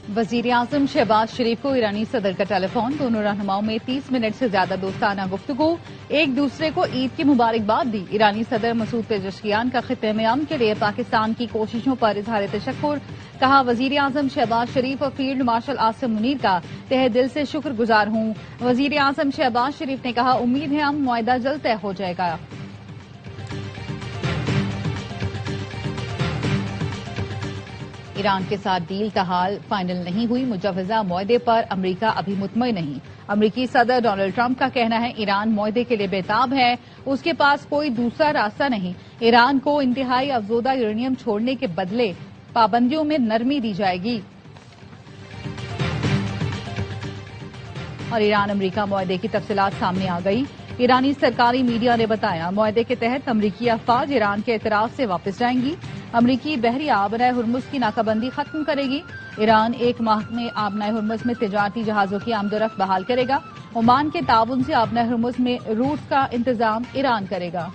वजीर आजम शहबाज शरीफ को ईरानी सदर का टेलीफोन। दोनों रहनुमाओं में 30 मिनट से ज्यादा दोस्ताना गुफ्तगू। एक दूसरे को ईद की मुबारकबाद दी। ईरानी सदर मसूद पेजेशकियान का खित्ते में अमन के लिए पाकिस्तान की कोशिशों पर इजहार तशक्कुर। कहा, वजीर आजम शहबाज शरीफ और फील्ड मार्शल आसिम मुनीर का तहे दिल से शुक्रगुजार हूं। वजीर आजम शहबाज शरीफ ने कहा, उम्मीद है हम मुआहदा जल्द तय हो जाएगा। ईरान के साथ डील का हाल फाइनल नहीं हुई। मुजवजा मुआहदे पर अमरीका अभी मुतमईन नहीं। अमरीकी सदर डोनाल्ड ट्रंप का कहना है, ईरान मुआहदे के लिए बेताब है, उसके पास कोई दूसरा रास्ता नहीं। ईरान को इंतहाई अफजोदा यूरेनियम छोड़ने के बदले पाबंदियों में नरमी दी जाएगी। और ईरान अमरीका मुआहदे की तफसीलात सामने आ गई। ईरानी सरकारी मीडिया ने बताया, मुआहदे के तहत अमरीकी अफवाज ईरान के एतराफ से वापस जाएंगी। अमरीकी बहरिया आबनाए हुर्मुज की नाकाबंदी खत्म करेगी। ईरान एक माह में आबनाए हुर्मुज में तिजारती जहाजों की आमदोरफ्त बहाल करेगा। ओमान के ताउन से आबनाए हुर्मुज में रूट का इंतजाम ईरान करेगा।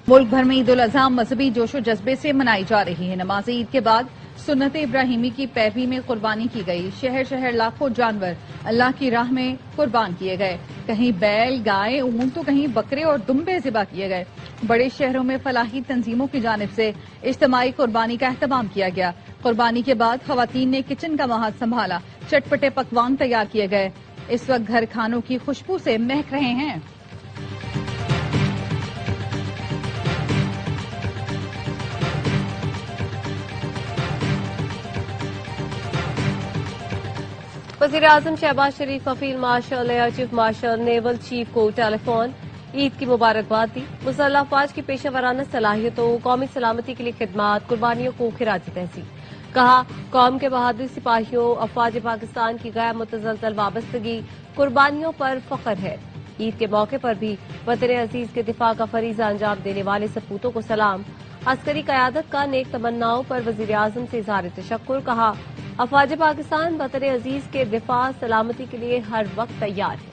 मुल्क भर में ईद उल अजहा मजहबी जोशो जज्बे से मनाई जा रही है। नमाज ईद के बाद सुन्नत इब्राहिमी की पैरवी में कुर्बानी की गई। शहर शहर लाखों जानवर अल्लाह की राह में कुर्बान किए गए। कहीं बैल, गाय, ऊंट तो कहीं बकरे और दुम्बे ज़िबा किए गए। बड़े शहरों में फलाही तंजीमों की जानिब से इज्तिमाई कुर्बानी का एहतमाम किया गया। कुर्बानी के बाद खवातीन ने किचन का महाज संभाला। चटपटे पकवान तैयार किए गए। इस वक्त घर खानों की खुशबू से महक रहे हैं। वज़ीर आज़म शहबाज शरीफ का field marshal air chief marshal naval chief को टेलीफोन। ईद की मुबारकबाद दी। मुसल्लह अफवाज की पेशेवराना सलाहियतों, कौमी सलामती के लिए खिदमात, कुर्बानियों को खिराज तहसीन। कहा, कौम के बहादुर सिपाहियों, अफवाज पाकिस्तान की गैर मुतज़लज़ल वाबस्तगी, कुर्बानियों पर फख्र है। ईद के मौके पर भी वतन अजीज के दिफा का फरीजा अंजाम देने वाले सपूतों को सलाम। अस्करी क़यादत का नेक तमन्नाओं पर वज़ीर आज़म से इज़हार तशक्कुर। कहा, अफवाज पाकिस्तान वतन अजीज के दिफा सलामती के लिए हर वक्त तैयार है।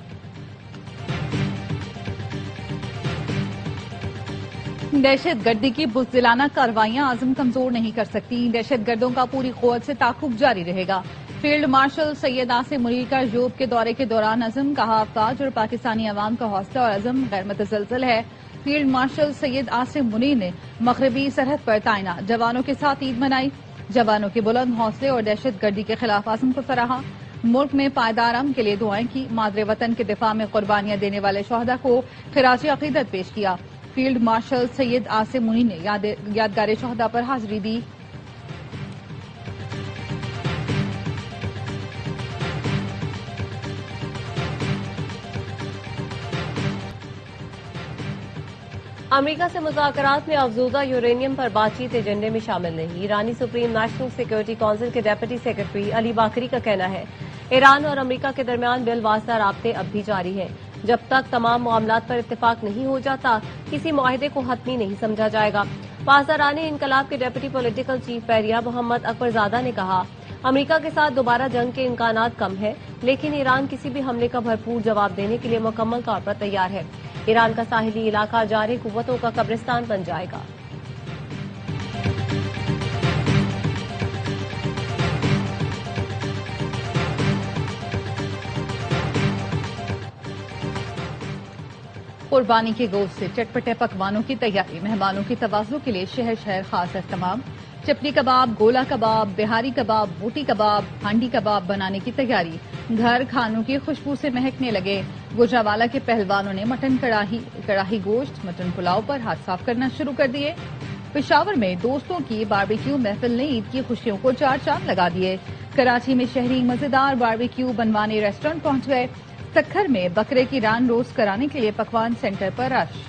दहशत गर्दी की बुज़दिलाना कार्रवाइयां आज़म कमजोर नहीं कर सकती। दहशत गर्दों का पूरी क़ुव्वत से ताक़ुब जारी रहेगा। फील्ड मार्शल सैयद आसिम मुनीर का यूरोप के दौरे के दौरान अज़म। कहा, अफवाज और पाकिस्तानी अवाम का हौसला और अज़म गैर मुतज़लज़ल है। फील्ड मार्शल सैयद आसिम मुनीर ने मग़रिबी सरहद पर तैनात जवानों के साथ ईद मनाई। जवानों के बुलंद हौसले और दहशत गर्दी के खिलाफ आज़म को सराहा। मुल्क में पायदार अमन के लिए दुआएं की। मादरे वतन के दिफा में कुर्बानियां देने वाले शहदा को खिराज अकीदत पेश किया। फील्ड मार्शल सैयद आसिम मुनीर ने यादगार शहदा पर हाजिरी दी। अमरीका से मुज़ाकरात में अफजूदा यूरेनियम पर बातचीत एजेंडे में शामिल नहीं। ईरानी सुप्रीम नेशनल सिक्योरिटी काउंसिल के डेप्यूटी सेक्रेटरी अली बाकरी का कहना है, ईरान और अमरीका के दरमियान बिलवास्ता राब्ते अब भी जारी हैं। जब तक तमाम मामलात पर इत्तेफाक नहीं हो जाता, किसी मुआहदे को हतमी नहीं समझा जाएगा। पासदाराने इनकलाब के डेप्यूटी पॉलिटिकल चीफ बहरिया मोहम्मद अकबरजादा ने कहा, अमरीका के साथ दोबारा जंग के इम्कानात कम है, लेकिन ईरान किसी भी हमले का भरपूर जवाब देने के लिए मुकम्मल तौर पर तैयार है। ईरान का साहिली इलाका जारी कुव्वतों का कब्रिस्तान बन जाएगा। कुर्बानी के गोश्त से चटपटे पकवानों की तैयारी। मेहमानों की तवाज़ुन के लिए शहर शहर खास एहतमाम। चपली कबाब, गोला कबाब, बिहारी कबाब, बोटी कबाब, हांडी कबाब बनाने की तैयारी। घर खानों की खुशबू से महकने लगे। गुजरावाला के पहलवानों ने मटन कड़ाही गोश्त, मटन पुलाव पर हाथ साफ करना शुरू कर दिए। पेशावर में दोस्तों की बारबेक्यू महफिल ने ईद की खुशियों को चार चांद लगा दिए। कराची में शहरी मजेदार बारबेक्यू बनवाने रेस्टोरेंट पहुंच गए। सक्खर में बकरे की रान रोस्ट कराने के लिए पकवान सेंटर पर रश।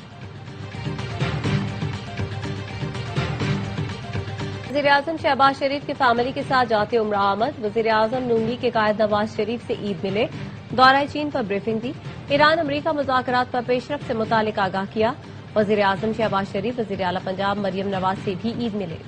वज़ीर आज़म शहबाज शरीफ की फैमिली के साथ जाते उम्र आमद। वज़ीर आज़म नूंगी के कायद नवाज शरीफ से ईद मिले। दौरा चीन पर ब्रीफिंग दी। ईरान अमरीका मुज़ाकरात पर पेशरफ से मुतालिक आगाह किया। वज़ीर आज़म शहबाज शरीफ वज़ीर आला पंजाब मरियम नवाज से भी ईद मिले।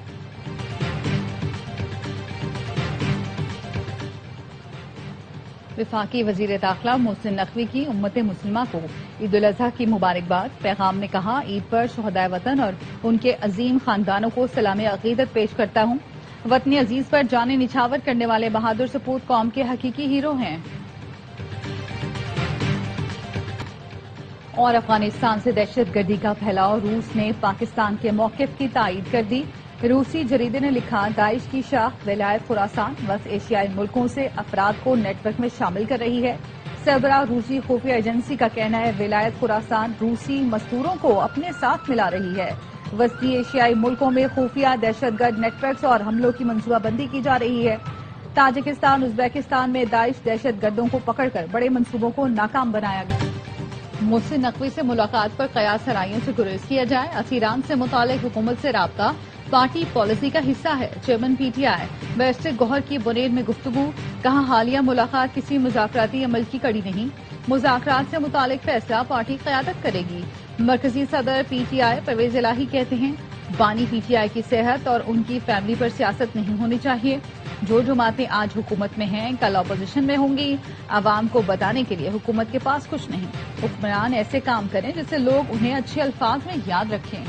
वफाकी वजीर दाखिला मोहसिन नकवी की उम्मत मुस्लिमा को ईद उल अजहा की मुबारकबाद। पैगाम में कहा, ईद पर शुहदाए वतन और उनके अजीम खानदानों को सलाम अकीदत पेश करता हूँ। वतनी अजीज पर जाने निछावर करने वाले बहादुर सपूत कौम के हकीकी हीरो हैं। और अफगानिस्तान से दहशतगर्दी का फैलाव, रूस ने पाकिस्तान के मौक़िफ़ की तायीद कर दी। रूसी जरीदे ने लिखा, दाइश की शाख विलायत खुरासान वस्त एशियाई मुल्कों से अफराद को नेटवर्क में शामिल कर रही है। सरबराह रूसी खुफिया एजेंसी का कहना है, विलायत खुरासान रूसी मस्तूरों को अपने साथ मिला रही है। वस्ती एशियाई मुल्कों में खुफिया दहशतगर्द नेटवर्क्स और हमलों की मंसूबाबंदी की जा रही है। ताजिकिस्तान, उज्बेकिस्तान में दाइश दहशतगर्दों को पकड़कर बड़े मंसूबों को नाकाम बनाया गया। मुझसे नकवी से मुलाकात पर कयास सराइयों से गुरेज किया जाए। असीरान से मुतालिक हुकूमत से राब्ता पार्टी पॉलिसी का हिस्सा है। चेयरमैन पीटीआई बैरिस्टर गौहर की बुनेद में गुफ्तगू, कहा हालिया मुलाकात किसी मुज़ाकराती अमल की कड़ी नहीं, मुज़ाकरात से मुतालिक फैसला पार्टी क़यादत करेगी। मरकजी सदर पीटीआई परवेज इलाही कहते हैं, बानी पीटीआई की सेहत और उनकी फैमिली पर सियासत नहीं होनी चाहिए। जो जमातें आज हुकूमत में हैं कल अपोजिशन में होंगी। आवाम को बताने के लिए हुकूमत के पास कुछ नहीं। हुक्मरान ऐसे काम करें जिससे लोग उन्हें अच्छे अल्फाज में याद रखें।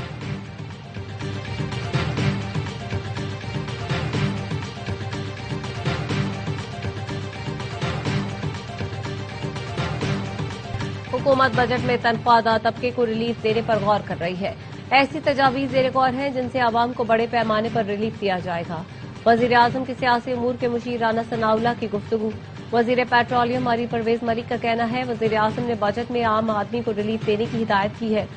हुकूमत बजट में तनख्वाहदार तबके को रिलीफ देने पर गौर कर रही है। ऐसी तजावीज ज़ेर गौर हैं जिनसे आवाम को बड़े पैमाने पर रिलीफ दिया जाएगा। वजीर आजम के सियासी अमूर के मुशीर राना सनाउल्लाह की गुफ्तगू। वजीर पेट्रोलियम आरिफ परवेज मलिक का कहना है, वजीर आजम ने बजट में आम आदमी को रिलीफ देने की हिदायत की है।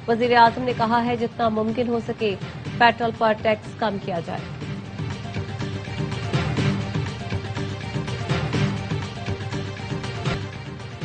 वजीर आजम ने कहा है, जितना मुमकिन हो सके पेट्रोल पर टैक्स कम किया जाए।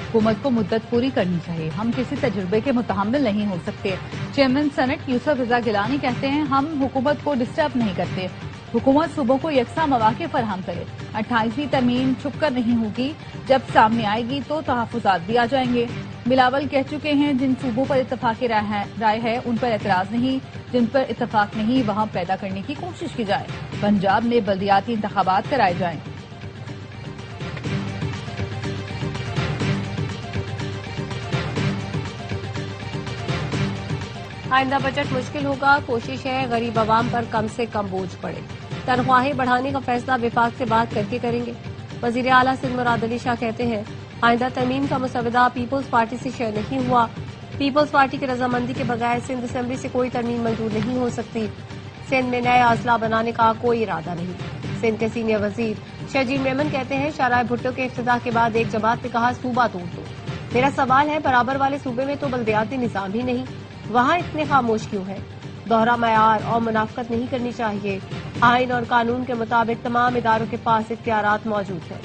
हुकूमत को मुद्दत पूरी करनी चाहिए, हम किसी तजुर्बे के मुतहम्मिल नहीं हो सकते। चेयरमैन सेनेट यूसुफ रजा गिलानी कहते हैं, हम हुकूमत को डिस्टर्ब नहीं करते। हुकूमत सूबों को यकसा मौके फराहम करे। 28वीं तरमीम छुपकर नहीं होगी, जब सामने आएगी तो तहफ़्फ़ुज़ात भी आ जाएंगे। बिलावल कह चुके हैं, जिन सूबों पर इत्तफाक राय है उन पर एतराज नहीं, जिन पर इत्तफाक नहीं वहां पैदा करने की कोशिश की जाए। पंजाब में बल्दियाती इंतखाबात कराए जाएं। आइंदा बजट मुश्किल होगा, कोशिश है गरीब आवाम पर कम से कम बोझ पड़े। तनख्वाहें बढ़ाने का फैसला विफाक से बात करके करेंगे। वजीर आला सिंध मुराद अली शाह कहते हैं, आइंदा तरमीम का मुसवदा पीपल्स पार्टी से शेयर नहीं हुआ। पीपल्स पार्टी की रजामंदी के बगैर सिंध असेंबली से कोई तरमीम मंजूर नहीं हो सकती। सिंध में नए अजला बनाने का कोई इरादा नहीं। सिंध के सीनियर वजीर शहजीर मेमन कहते हैं, शाहराह भुट्टो के इफ्तिताह के बाद एक जमात ने कहा, सूबा तोड़ दो। मेरा सवाल है, बराबर वाले सूबे में तो बल्दियाती निजाम ही नहीं, वहाँ इतने खामोश क्यों है? दोहरा मयार और मुनाफकत नहीं करनी चाहिए। आइन और कानून के मुताबिक तमाम इदारों के पास इख्तियारात मौजूद हैं।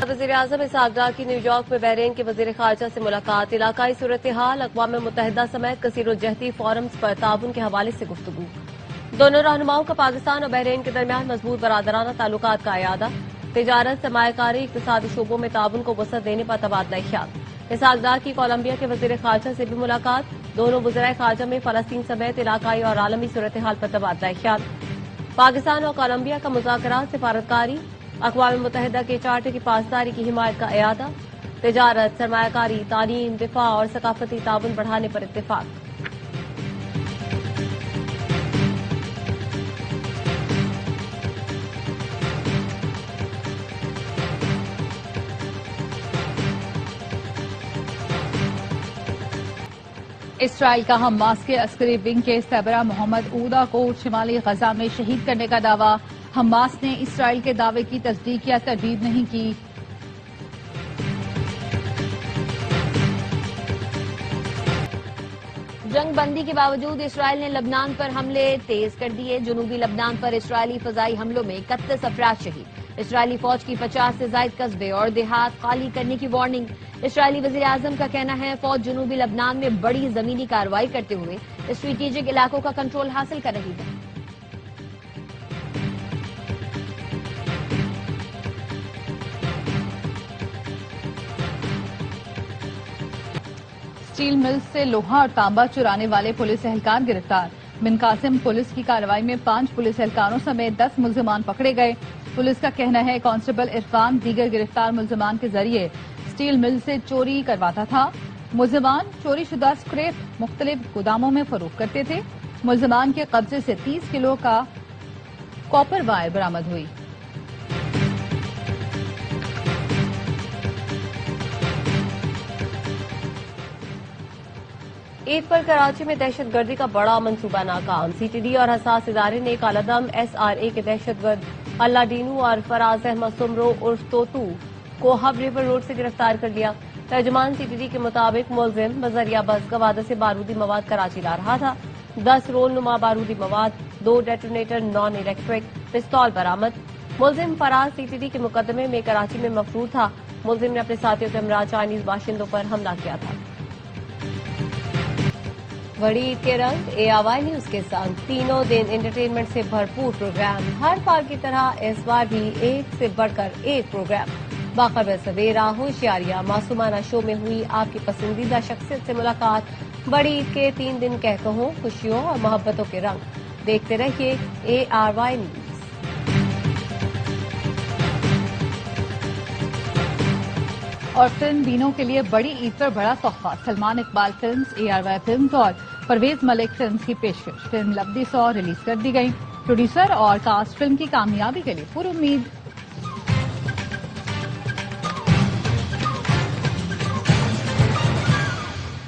वज़ीर आज़म इसहाक़ डार की न्यूयॉर्क में बहरीन के वज़ीर ख़ारजा से मुलाकात। इलाकाई सूरत हाल, अक़वाम मुत्तहिदा समेत कसीरुज्जहती फोरम्स पर ताउन के हवाले से गुफ्तगू। दोनों रहनुमाओं का पाकिस्तान और बहरीन के दरमियान मजबूत बरादराना ताल्लुकात का इयादा। तिजारत, सरमायाकारी, इक़्तिसादी शोबों में ताउन को वसअत देने पर तबादला ख्याल। इसहाक़ डार की कोलंबिया के वज़ीर ख़ारजा से भी मुलाकात। दोनों वज़ीराए ख़ारजा में फ़लस्तीन समेत इलाकाई और आलमी सूरत हाल पर तबादला ख्याल। पाकिस्तान और कोलंबिया का मुज़ाकरात, सिफारतकारी, अक़वाम मुत्तहिदा के चार्टर की पासदारी की हिमायत का इयादा। तिजारत, सरमायाकारी, तालीम, दिफा और सकाफती ताउन बढ़ाने पर इत्तेफ़ाक। इसराइल का हमास के अस्करी विंग के सरबराह मोहम्मद ऊदा को शिमाली गजा में शहीद करने का दावा। हमास ने इसराइल के दावे की तस्दीक या तरदीद नहीं की। जंग बंदी के बावजूद इसराइल ने लबनान पर हमले तेज कर दिए। जनूबी लबनान पर इसराइली फजाई हमलों में 31 अफराद शहीद। इसराइली फौज की 50 से ज्यादा कस्बे और देहात खाली करने की वार्निंग। इसराइली वजीर आजम का कहना है, फौज जनूबी लबनान में बड़ी जमीनी कार्रवाई करते हुए स्ट्रेटेजिक इलाकों का कंट्रोल हासिल कर रही है। स्टील मिल्स से लोहा और तांबा चुराने वाले पुलिस एहलकार गिरफ्तार। बिन कासिम पुलिस की कार्रवाई में 5 पुलिस एहलकारों समेत 10 मुल्जिमान पकड़े गए। पुलिस का कहना है, कांस्टेबल इरफान दीगर गिरफ्तार मुल्जिमान के जरिए स्टील मिल से चोरी करवाता था। ملزمان چوری شدہ اسکریپ مختلف گوداموں میں فروخت کرتے تھے. ملزمان کے قبضے سے 30 کلو کا کاپر وائر برآمد ہوئی. عید پر کراچی میں دہشت گردی کا بڑا منصوبہ ناکام. سی ٹی ڈی اور حساس ادارے نے کالعدم SRA کے دہشت گرد اللہ ڈینو اور فراز احمد سمرو عرف توتو کو ہب ریور روڈ سے گرفتار کر لیا. ترجمان سی ٹی ڈی کے مطابق ملزم بذریعہ بس گوادہ سے بارودی مواد کراچی لا رہا تھا. 10 رول نما بارودی مواد، 2 ڈیٹونیٹر نان الیکٹرک، پستول برآمد. ملزم فراز سی ٹی ڈی کے مقدمے میں کراچی میں مفرور تھا. ملزم نے اپنے ساتھیوں کے ہمراہ چائنیز باشندوں پر حملہ کیا تھا. بڑی عید کے رنگ ARY نیوز کے ساتھ تینوں دن انٹرٹینمنٹ سے بھرپور پروگرام. ہر بار کی طرح اس بار بھی ایک سے بڑھ کر ایک پروگرام. باخبر سویرا، ہوشیاریاں، معصومانہ شو میں ہوئی آپ کی پسندیدہ شخصیت سے ملاقات. بڑی عید کے 3 دن کہکہوں، خوشیوں اور محبتوں کے رنگ. دیکھتے رہیے ARY نیوز. اور فلم بینوں کے لیے بڑی عید پر بڑا تحفہ. Salman Iqbal films, ARY films اور پرویز ملک فلمز کی پیشکش. فلم لبدی 100 ریلیز کر دی گئی. پروڈیوسر اور کاسٹ فلم کی کامیابی کے لیے پر امید